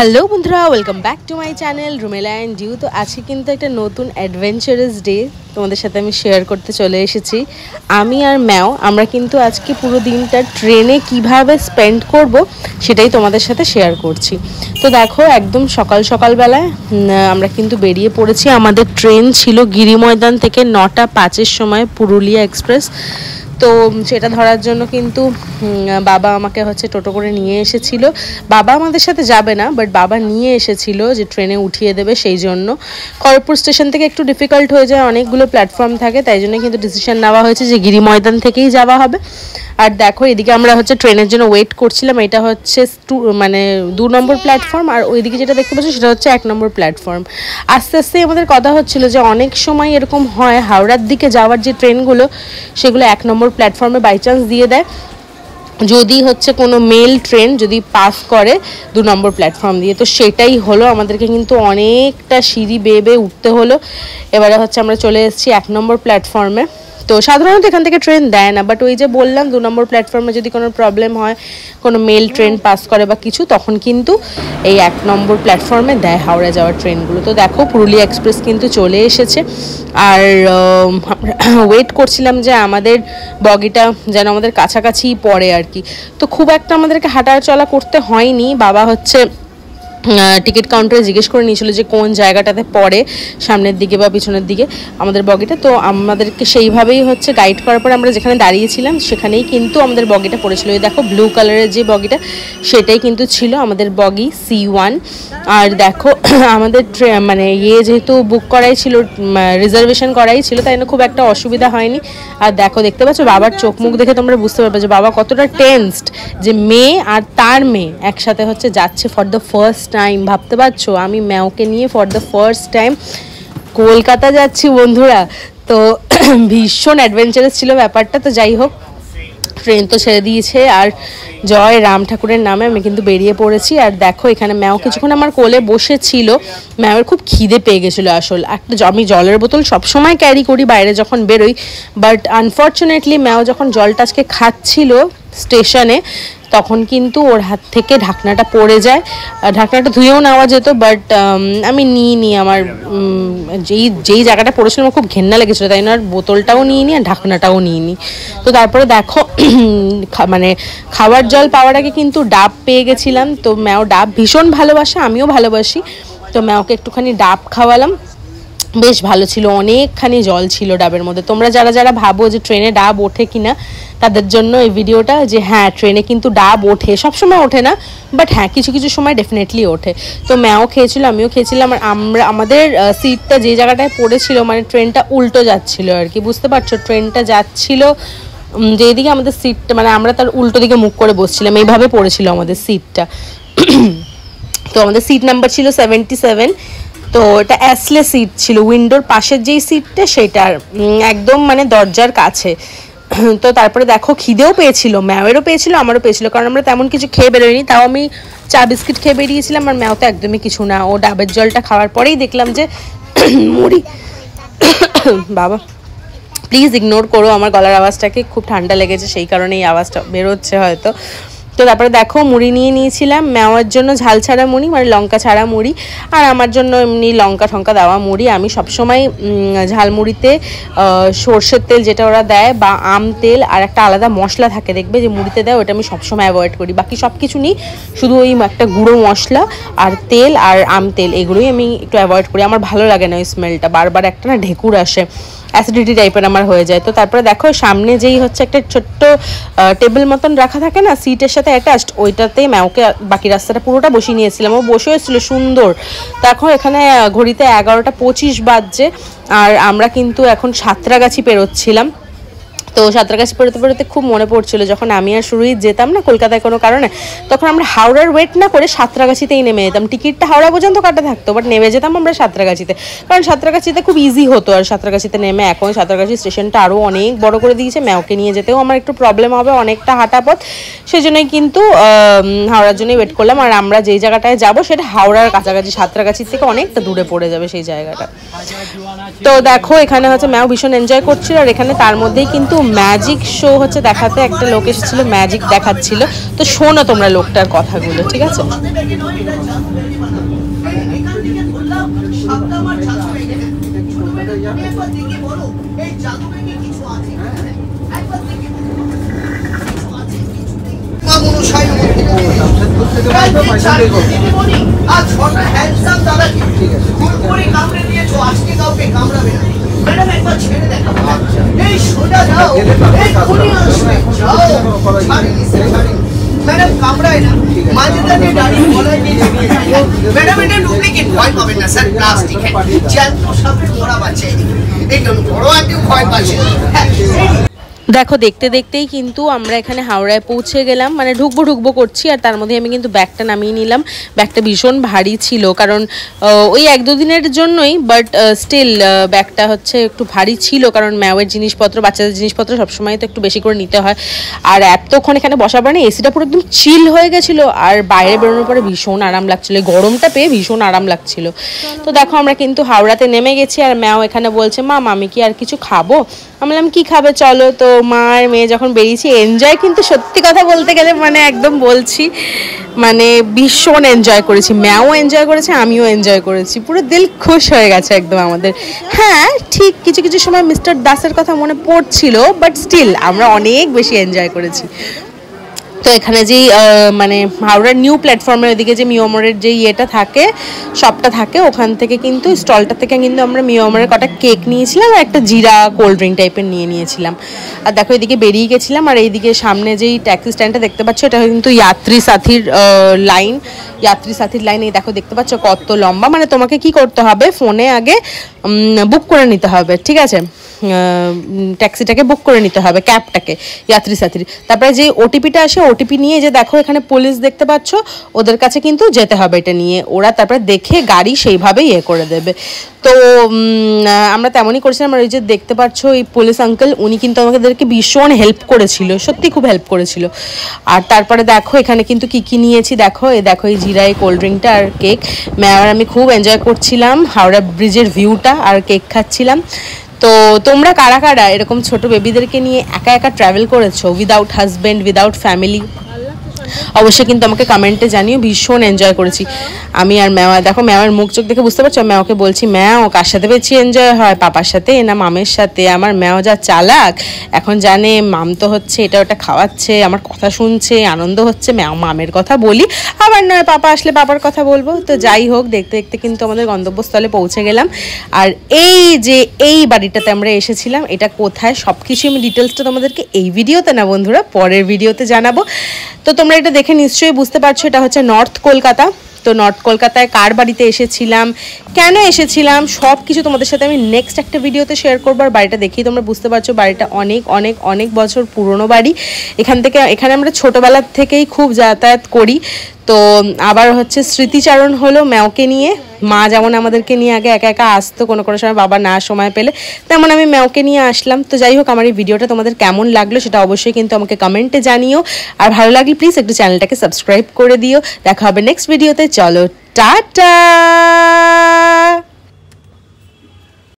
Hello বন্ধুরা, welcome back to my channel Rumela and you. তো আজকে কিন্তু একটা নতুন অ্যাডভেঞ্চারাস ডে তোমাদের সাথে আমি শেয়ার করতে চলে এসেছি। আমি আর ম্যাও আমরা কিন্তু আজকে পুরো দিনটা ট্রেনে কিভাবে স্পেন্ড করব সেটাই তোমাদের সাথে শেয়ার করছি। তো দেখো, একদম সকালবেলায় আমরা কিন্তু বেরিয়ে পড়েছি। আমাদের ট্রেন ছিল গিরি ময়দান থেকে 9টা 5-এর সময় পুরুলিয়া এক্সপ্রেস। তো সেটা ধরার জন্য কিন্তু বাবা আমাকে টোটো করে নিয়ে এসেছিল। বাবা আমাদের সাথে যাবে না, বাট বাবা নিয়ে এসেছিল যে ট্রেনে উঠিয়ে দেবে। সেই জন্য খড়গপুর স্টেশন থেকে একটু ডিফিকাল্ট হয়ে যায়, অনেকগুলো প্ল্যাটফর্ম থাকে, তাই জন্য কিন্তু ডিসিশন নেওয়া হয়েছে যে গিরি ময়দান থেকেই যাওয়া হবে। আর দেখো, এদিকে আমরা ট্রেনের জন্য ওয়েট করছিলাম। এটা 2 নম্বর প্ল্যাটফর্ম, আর ওইদিকে যেটা দেখতে পাচ্ছি সেটা 1 নম্বর প্ল্যাটফর্ম। আস্তে আস্তে আমাদের কথা হচ্ছিল যে অনেক সময় এরকম হয় হাওড়ার দিকে যাওয়ার যে ট্রেনগুলো সেগুলো 1 নম্বর প্ল্যাটফর্মে বাই চান্স দিয়ে দেয়, যদি কোনো মেল ট্রেন যদি পাস করে 2 নম্বর প্ল্যাটফর্ম দিয়ে। তো সেটাই হলো, আমাদেরকে কিন্তু অনেকটা সিঁড়ি বেয়ে উঠতে হলো। এবারে আমরা চলে এসেছি 1 নম্বর প্ল্যাটফর্মে। তো সাধারণত এখান থেকে ট্রেন দেয় না, বাট ওই যে বললাম 2 নম্বর প্ল্যাটফর্মে যদি কোনো প্রবলেম হয়, কোনো মেল ট্রেন পাস করে বা কিছু, তখন কিন্তু এই 1 নম্বর প্ল্যাটফর্মে দেয় হাওড়া যাওয়ার ট্রেনগুলো। তো দেখো, পুরুলিয়া এক্সপ্রেস কিন্তু চলে এসেছে। আর ওয়েট করছিলাম যে আমাদের বগিটা যেন আমাদের কাছাকাছি পড়ে আর কি। তো খুব একটা আমাদেরকে হাঁটা চলা করতে হয়নি। বাবা টিকিট কাউন্টারে জিজ্ঞেস করে নিয়েছিল যে কোন জায়গাটাতে পড়ে, সামনের দিকে বা পিছনের দিকে আমাদের বগিটা। তো আমাদেরকে সেইভাবেই গাইড করার পরে আমরা যেখানে দাঁড়িয়েছিলাম সেখানেই কিন্তু আমাদের বগিটা পড়েছিল। এই দেখো, ব্লু কালারের যে বগিটা সেটাই কিন্তু ছিল আমাদের বগি C1। আর দেখো, আমাদের যেহেতু বুক করাই ছিল, রিজার্ভেশন করাই ছিল, তাই না খুব একটা অসুবিধা হয়নি। আর দেখো, দেখতে পাচ্ছ বাবার চোখ মুখ দেখে তোমরা বুঝতে পারবে যে বাবা কতটা টেন্সড, যে মেয়ে আর তার মেয়ে একসাথে যাচ্ছে ফর দ্য ফার্স্ট টাইম। ভাবতে পারছো, আমি ম্যাওকে নিয়ে for the first time Kolkata যাচ্ছি বন্ধুরা। তো ভীষণ অ্যাডভেঞ্চারাস ছিল ব্যাপারটা। তো যাই হোক, ট্রেন তো ছেড়ে দিয়েছে, আর জয় রাম ঠাকুরের নামে আমি কিন্তু বেরিয়ে পড়েছি। আর দেখো, এখানে ম্যাও কিছুক্ষণ আমার কোলে বসেছিল। ম্যাওয়ের খুব খিদে পেয়ে গেছিলো। আমি জলের বোতল সবসময় ক্যারি করি বাইরে যখন বেরোই, বাট আনফর্চুনেটলি ম্যাও যখন জলটা আজকে খাচ্ছিল স্টেশনে, তখন কিন্তু ওর হাত থেকে ঢাকনাটা পড়ে যায়। ঢাকনাটা ধুয়েও নেওয়া যেত, বাট আমি নিইনি। আমার যেই জায়গাটা পড়েছিল আমার খুব ঘেন্না লেগেছিলো, তাই না আর বোতলটাও নিইনি আর ঢাকনাটাও নিইনি। তো তারপরে দেখো, খাওয়ার জল পাওয়ার আগে কিন্তু ডাব পেয়ে গেছিলাম। তো ম্যাও ডাব ভীষণ ভালোবাসে, আমিও ভালোবাসি। তো ম্যাওকে একটুখানি ডাব খাওয়ালাম, বেশ ভালো ছিল, অনেকখানি জল ছিল ডাবের মধ্যে। তোমরা যারা ভাবো যে ট্রেনে ডাব ওঠে কিনা, তাদের জন্য এই ভিডিওটা, যে হ্যাঁ, ট্রেনে কিন্তু ডাব ওঠে, সবসময় ওঠে না, বাট হ্যাঁ কিছু কিছু সময় ডেফিনেটলি ওঠে। তো ম্যাও খেয়েছিল, আমিও খেয়েছিলাম। আর আমাদের সিটটা যে জায়গাটায় পড়েছিল, ট্রেনটা উল্টো যাচ্ছিল আর কি, বুঝতে পারছো, ট্রেনটা যাচ্ছিল যেদিকে আমাদের সিটটা, আমরা তার উল্টো দিকে মুখ করে বসছিলাম, এইভাবে পড়েছিল আমাদের সিটটা। তো আমাদের সিট নাম্বার ছিল 77। তো এটা অ্যাসলে সিট ছিল, উইন্ডোর পাশের যেই সিটটা সেটার একদম দরজার কাছে। তো তারপরে দেখো, খিদেও পেয়েছিল, ম্যাওয়েরও পেয়েছিল, আমারও পেয়েছিল, কারণ আমরা তেমন কিছু খেয়ে বেরোয়নি। তাও আমি চা বিস্কিট খেয়ে বেরিয়েছিলাম, আর ম্যাও তো একদমই কিছু না। ও ডাবের জলটা খাওয়ার পরেই দেখলাম যে মুড়ি বাবা প্লিজ ইগনোর করো আমার গলার আওয়াজটাকে, খুব ঠান্ডা লেগেছে, সেই কারণে এই আওয়াজটা বেরোচ্ছে হয়তো। তো তারপরে দেখো, মুড়ি নিয়ে নিয়েছিলাম, ম্যাওয়ার জন্য ঝাল ছাড়া মুড়ি, লঙ্কা ছাড়া মুড়ি, আর আমার জন্য এমনি লঙ্কা ঠঙ্কা দেওয়া মুড়ি। আমি সবসময় ঝালমুড়িতে সর্ষের তেল যেটা ওরা দেয়, বা আম তেল, আর একটা আলাদা মশলা থাকে দেখবে যে মুড়িতে দেয়, ওটা আমি সবসময় অ্যাভয়েড করি। বাকি সব কিছু নিই, শুধু ওই একটা গুঁড়ো মশলা আর তেল আর আম তেল, এগুলোই আমি একটু অ্যাভয়েড করি। আমার ভালো লাগে না ওই স্মেলটা, বারবার একটা ঢেকুর আসে, অ্যাসিডিটি টাইপের আমার হয়ে যায়। তো তারপরে দেখো, সামনে যেই একটা ছোট্ট টেবিল মতন রাখা থাকে না সিটের সাথে অ্যাটাচড, ওইটাতে ম্যাওকে বাকি রাস্তাটা পুরোটা বসিয়ে নিয়েছিলাম। ও বসে হয়েছিল সুন্দর। তখন এখানে ঘড়িতে 11:25 বাজছে, আর আমরা কিন্তু এখন সাঁতরাগাছি পেরোচ্ছিলাম। তো সাঁতরাগাছি পেরোতে খুব মনে পড়ছিল যখন আমি আর শুরুই যেতাম না কলকাতায় কোনো কারণে, তখন আমরা হাওড়ার ওয়েট না করে সাঁতরাগাছিতেই নেমে যেতাম। টিকিটটা হাওড়া পর্যন্ত কাটা থাকতো, বাট নেমে যেতাম আমরা সাঁতরাগাছিতে, কারণ সাঁতরাগাছিতে খুব ইজি হতো। আর সাঁতরাগাছিতে নেমে, এখন সাঁতরাগাছি স্টেশনটা আরও অনেক বড় করে দিয়েছে, ম্যাওকে নিয়ে যেতেও আমার একটু প্রবলেম হবে, অনেকটা হাঁটা পথ, সেই জন্যই কিন্তু হাওড়ার জন্যই ওয়েট করলাম। আর আমরা যেই জায়গাটায় যাবো সেটা হাওড়ার কাছাকাছি, সাঁতরাগাছির থেকে অনেকটা দূরে পড়ে যাবে সেই জায়গাটা। তো দেখো, এখানে ম্যাও ভীষণ এনজয় করছিল, আর এখানে তার মধ্যেই কিন্তু ম্যাজিক শো হচ্ছে দেখাতে, একটা লোক এসেছিল ম্যাজিক দেখাচ্ছিল। তো শোনো তোমরা লোকটার কথাগুলো, ঠিক আছে? ম্যাডাম কামড়ায় না, মাঝে দাঁড়িয়ে দাঁড়িয়ে বলা গিয়ে ম্যাডাম এটা ডুপ্লিকেট, ভয় পাবেন না স্যার, প্লাস্টিক জ্যান্ত সাপের মোড়া বাচ্চা, এই জন্য বড় আন্টিও ভয় পাচ্ছে। দেখো দেখতে দেখতেই কিন্তু আমরা এখানে হাওড়ায় পৌঁছে গেলাম, মানে ঢুকবো করছি, আর তার মধ্যে আমি কিন্তু ব্যাগটা নামিয়ে নিলাম। ব্যাগটা ভীষণ ভারী ছিল, কারণ ওই 1-2 দিনের জন্যই, বাট স্টিল ব্যাগটা হচ্ছে একটু ভারী ছিল, কারণ ম্যাওয়ের জিনিসপত্র, বাচ্চাদের জিনিসপত্র সবসময় তো একটু বেশি করে নিতে হয়। আর এতক্ষণ এখানে বসার পরে এসিটা পুরো একদম চিল হয়ে গেছিলো, আর বাইরে বেরোনোর পরে ভীষণ আরাম লাগছিলো, গরমটা পেয়ে ভীষণ আরাম লাগছিল। তো দেখো আমরা কিন্তু হাওড়াতে নেমে গেছি, আর ম্যাও এখানে বলছে মা আমি কি আর কিছু খাবো? আমি বললাম কি খাবে চলো। তো মা আর মেয়ে যখন বেরিয়েছি, এনজয় কিন্তু সত্যি কথা বলতে গেলে মানে একদম বলছি, মানে ভীষণ এনজয় করেছি। ম্যাও এনজয় করেছে, আমিও এনজয় করেছি, পুরো দিল খুশ হয়ে গেছে একদম আমাদের। হ্যাঁ ঠিক কিছু কিছু সময় মিস্টার দাসের কথা মনে পড়ছিল, বাট স্টিল আমরা অনেক বেশি এনজয় করেছি। তো এখানে যেই মানে হাওড়ার নিউ প্ল্যাটফর্মের ওদিকে যে মিওমরের যে ইয়েটা থাকে, শপটা থাকে, ওখান থেকে কিন্তু স্টলটা থেকে কিন্তু আমরা মিওমরের কটা কেক নিয়েছিলাম, আর একটা জিরা কোল্ড ড্রিঙ্ক টাইপের নিয়েছিলাম। আর দেখো এদিকে বেরিয়ে গেছিলাম, আর এইদিকে সামনে যেই ট্যাক্সি স্ট্যান্ডটা দেখতে পাচ্ছ, এটা কিন্তু যাত্রী সাথীর লাইন। এই দেখো দেখতে পাচ্ছ কত লম্বা, মানে তোমাকে কি করতে হবে, ফোনে আগে বুক করে নিতে হবে, ঠিক আছে? ট্যাক্সিটাকে বুক করে নিতে হবে, ক্যাবটাকে, যাত্রী সাথীর। তারপরে যে ওটিপিটা আসে, ওটিপি নিয়ে যে দেখো এখানে পুলিশ দেখতে পাচ্ছ, ওদের কাছে কিন্তু যেতে হবে এটা নিয়ে, ওরা তারপরে দেখে গাড়ি সেইভাবেই ইয়ে করে দেবে। তো আমরা তেমনই করেছিলাম। আর ওই যে দেখতে পাচ্ছ এই পুলিশ আঙ্কেল, উনি কিন্তু আমাদেরকে ভীষণ হেল্প করেছিল, সত্যি খুব হেল্প করেছিল। আর তারপরে দেখো এখানে কিন্তু কি নিয়েছি, দেখো এই জিরা, এই কোল্ড ড্রিঙ্কটা আর কেক। ম্যাম আমি খুব এনজয় করছিলাম হাওড়া ব্রিজের ভিউটা, আর কেক খাচ্ছিলাম। তো তোমরা কারা কারা এরকম ছোট বেবিদেরকে নিয়ে একা একা ট্রাভেল করেছো, উইদাউট হাজব্যান্ড, উইদাউট ফ্যামিলি? অবশ্যই কিন্তু আমাকে কমেন্টে জানিও। ভীষণ এনজয় করেছি আমি আর ম্যাও। দেখো ম্যাওয়ের মুখ চোখ দেখে বুঝতে পারছো, ম্যাওকে বলছি ম্যাও কার সাথে বেশি এনজয় হয়, পাপার সাথে না মামের সাথে? আমার ম্যাও যা চালাক, এখন জানে মাম তো হচ্ছে এটা ওটা খাওয়াচ্ছে, আমার কথা শুনছে, আনন্দ হচ্ছে। ম্যাও মামের কথা বলি, আবার নয় পাপা আসলে পাপার কথা বলবো। তো যাই হোক, দেখতে দেখতে কিন্তু আমাদের গন্তব্যস্থলে পৌঁছে গেলাম। আর এই যে এই বাড়িটাতে আমরা এসেছিলাম, এটা কোথায় সব কিছু আমি ডিটেলসটা তোমাদেরকে এই ভিডিওতে না বন্ধুরা, পরের ভিডিওতে জানাবো। তো তোমরা এটা দেখে নিশ্চয়ই বুঝতে পারছো, এটা হচ্ছে নর্থ কলকাতা। তো নর্থ কলকাতায় কার বাড়িতে এসেছিলাম, কেন এসেছিলাম, সব কিছু তোমাদের সাথে আমি নেক্সট একটা ভিডিওতে শেয়ার করবো। আর বাড়িটা দেখেই তোমরা বুঝতে পারছো, বাড়িটা অনেক অনেক অনেক বছর পুরনো বাড়ি। এখানে আমরা ছোটোবেলার থেকেই খুব যাতায়াত করি। তো আবার হচ্ছে স্মৃতিচারণ হলো ম্যাওকে নিয়ে। মা যেমন আমাদেরকে নিয়ে আগে একা একা আসতো, কোনো সময় বাবা না সময় পেলে, তেমন আমি ম্যাওকে নিয়ে আসলাম। তো যাই হোক, আমার এই ভিডিওটা তোমাদের কেমন লাগলো সেটা অবশ্যই কিন্তু আমাকে কমেন্টে জানিও। আর ভালো লাগলে প্লিজ একটু চ্যানেলটাকে সাবস্ক্রাইব করে দিও। দেখা হবে নেক্সট ভিডিওতে। চলো টাটা।